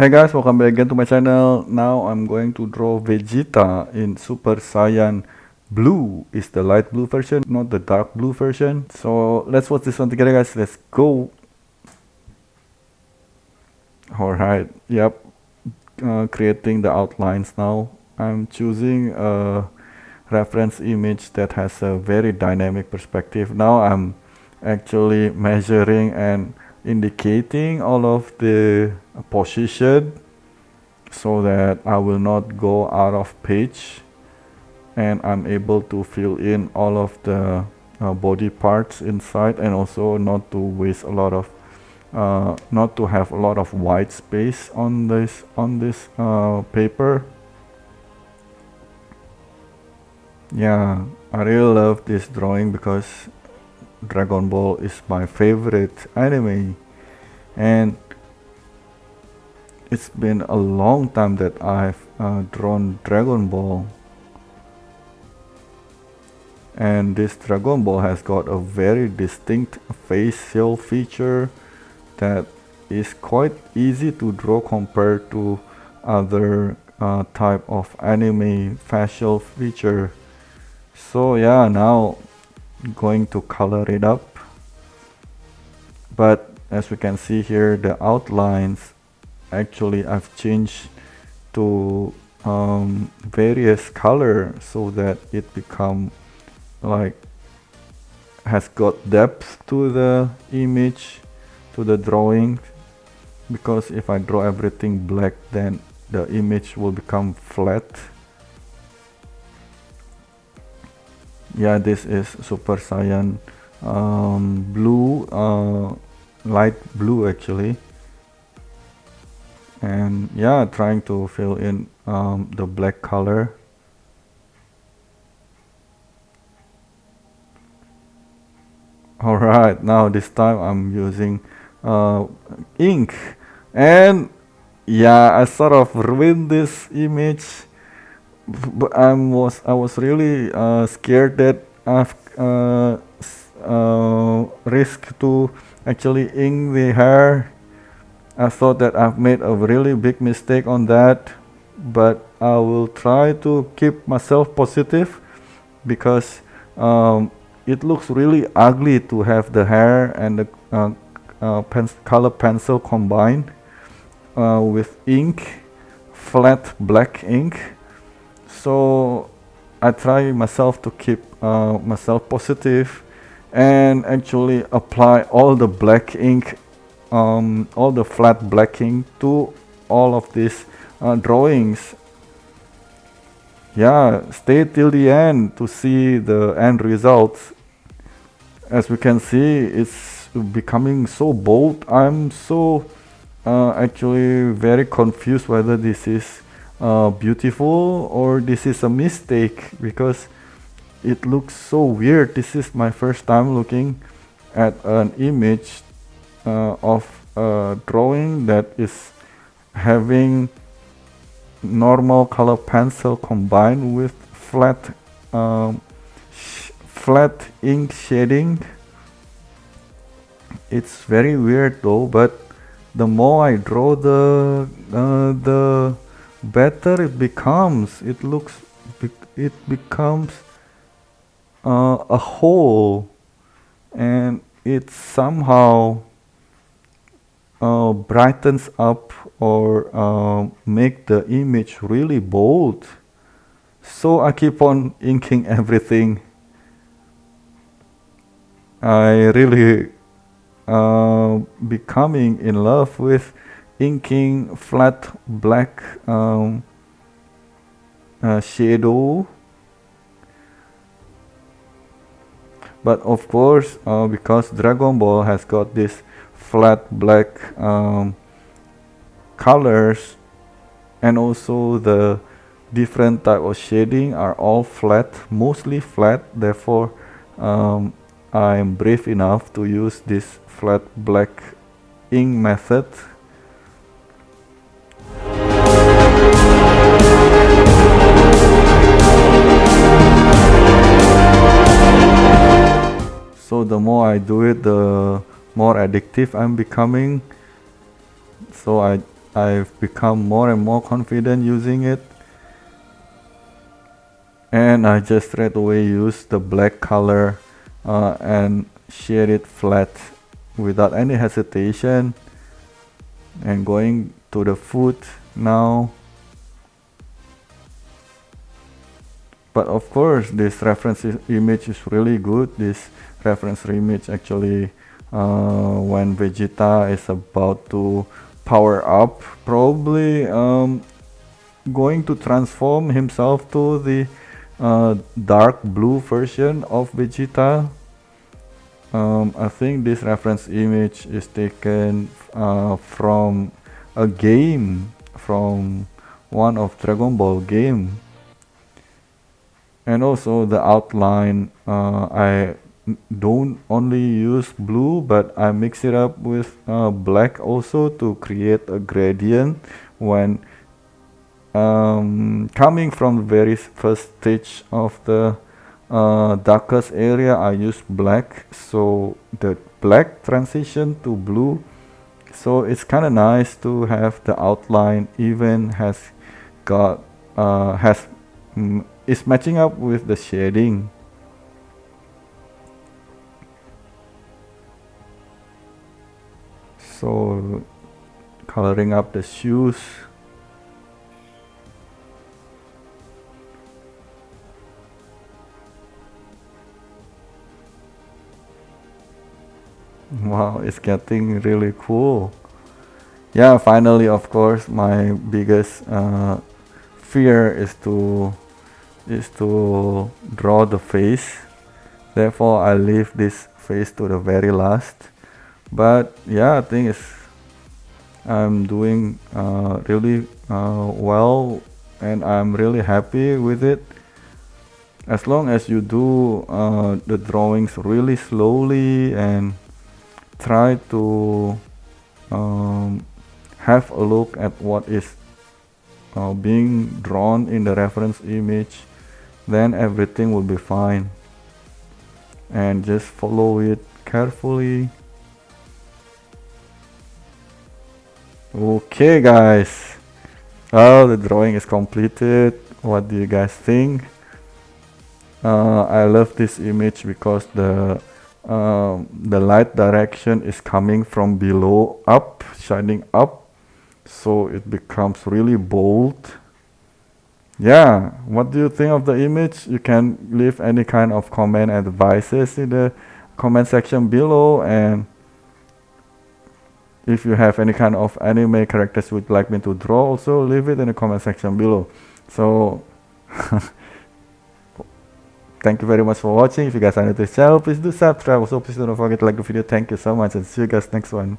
Hey guys, welcome back again to my channel. Now I'm going to draw Vegeta in Super Saiyan Blue. Is the light blue version, not the dark blue version. So let's watch this one together guys, let's go. Alright, yep, creating the outlines now. I'm choosing a reference image that has a very dynamic perspective. Now I'm actually measuring and indicating all of the position so that I will not go out of page, and I'm able to fill in all of the body parts inside, and also not to waste a lot of not to have a lot of white space on this paper. Yeah, I really love this drawing because Dragon Ball is my favorite anime, and it's been a long time that I've drawn Dragon Ball, and this Dragon Ball has got a very distinct facial feature that is quite easy to draw compared to other type of anime facial feature. So yeah, now going to color it up, but as we can see here, the outlines actually I've changed to various color so that it become like has got depth to the image, to the drawing, because if I draw everything black then the image will become flat. Yeah, this is Super Saiyan blue, light blue actually, and yeah, trying to fill in the black color. Alright, now this time I'm using ink, and yeah, I sort of ruined this image, but I was really scared that I've risked to actually ink the hair. I thought that I've made a really big mistake on that, but I will try to keep myself positive because it looks really ugly to have the hair and the color pencil combined with ink, flat black ink. So I try myself to keep myself positive and actually apply all the black ink, all the flat black ink to all of these drawings. Yeah, stay till the end to see the end results. As we can see, it's becoming so bold. I'm so actually very confused whether this is beautiful or this is a mistake, because it looks so weird. This is my first time looking at an image of a drawing that is having normal color pencil combined with flat flat ink shading. It's very weird though, but the more I draw, the better it becomes. It becomes a whole, and it somehow brightens up or make the image really bold. So I keep on inking everything. I really becoming in love with inking flat black shadow. But of course, because Dragon Ball has got this flat black colors, and also the different type of shading are all flat, mostly flat, therefore I am brave enough to use this flat black ink method. So the more I do it, the more addictive I'm becoming. So I I've become more and more confident using it, and I just straight away use the black color and shade it flat without any hesitation. And going to the foot now. But of course, this reference image is really good. This reference image actually, when Vegeta is about to power up, probably going to transform himself to the dark blue version of Vegeta. I think this reference image is taken from a game, from one of Dragon Ball game. And also the outline, I don't only use blue, but I mix it up with black also to create a gradient. When coming from the very first stage of the darkest area, I use black, so the black transition to blue. So it's kind of nice to have the outline even has got is matching up with the shading. So coloring up the shoes. Wow, it's getting really cool. Yeah, finally, of course, my biggest fear is to draw the face. Therefore, I leave this face to the very last. But yeah, I think I'm doing really well, and I'm really happy with it. As long as you do the drawings really slowly and try to have a look at what is being drawn in the reference image, then everything will be fine. And just follow it carefully. Okay guys, well, the drawing is completed. What do you guys think? I love this image because the light direction is coming from below up, shining up, so it becomes really bold. Yeah, what do you think of the image? You can leave any kind of comment and advices in the comment section below, and if you have any kind of anime characters you would like me to draw, also leave it in the comment section below. So thank you very much for watching. If you guys are new to this channel, please do subscribe. Also, please don't forget to like the video. Thank you so much, and see you guys next one.